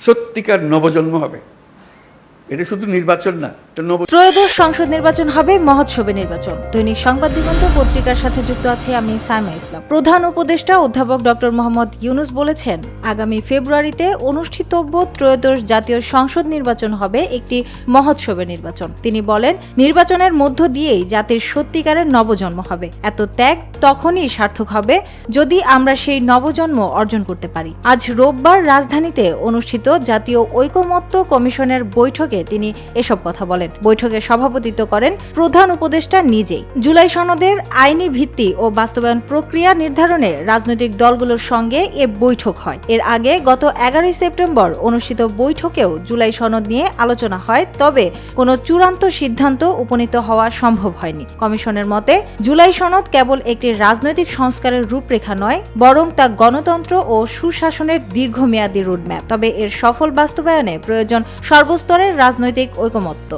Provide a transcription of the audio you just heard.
সত্যিকার নবজন্ম হবে। এটা শুধু নির্বাচন না, ত্রয়োদশ সংসদ নির্বাচন হবে মহোৎসবে নির্বাচন। দৈনিক সংবাদ দিগন্ত পত্রিকার সাথে যুক্ত আছে আমি সাইমা ইসলাম। প্রধান উপদেষ্টা অধ্যাপক ডক্টর মোহাম্মদ ইউনুস বলেছেন, আগামী ফেব্রুয়ারিতে অনুষ্ঠিতব্য ত্রয়োদশ জাতীয় সংসদ নির্বাচন হবে একটি মহোৎসবের নির্বাচন। তিনি বলেন, নির্বাচনের মধ্য দিয়েই জাতির সত্যিকারের নবজন্ম হবে। এত ত্যাগ তখনই সার্থক হবে যদি আমরা সেই নবজন্ম অর্জন করতে পারি। আজ রোববার রাজধানীতে অনুষ্ঠিত জাতীয় ঐকমত্য কমিশনের বৈঠকে তিনি এসব কথা বলেন। বৈঠকে সভাপতিত্ব করেন প্রধান উপদেষ্টা নিজেই। জুলাই সনদের আইনি ভিত্তি ও বাস্তবায়ন প্রক্রিয়া নির্ধারণে রাজনৈতিক দলগুলোর সঙ্গে এ বৈঠক হয়। এর আগে গত 11 সেপ্টেম্বর অনুষ্ঠিত বৈঠকেও জুলাই সনদ নিয়ে আলোচনা হয়, তবে কোনো চূড়ান্ত সিদ্ধান্ত উপনীত হওয়া সম্ভব হয়নি। কমিশনের মতে, জুলাই সনদ কেবল একটি রাজনৈতিক সংস্কারের রূপরেখা নয়, বরং তা গণতন্ত্র ও সুশাসনের দীর্ঘমেয়াদী রোডম্যাপ। তবে এর সফল বাস্তবায়নে প্রয়োজন সর্বস্তরের রাজনৈতিক ঐকমত্য।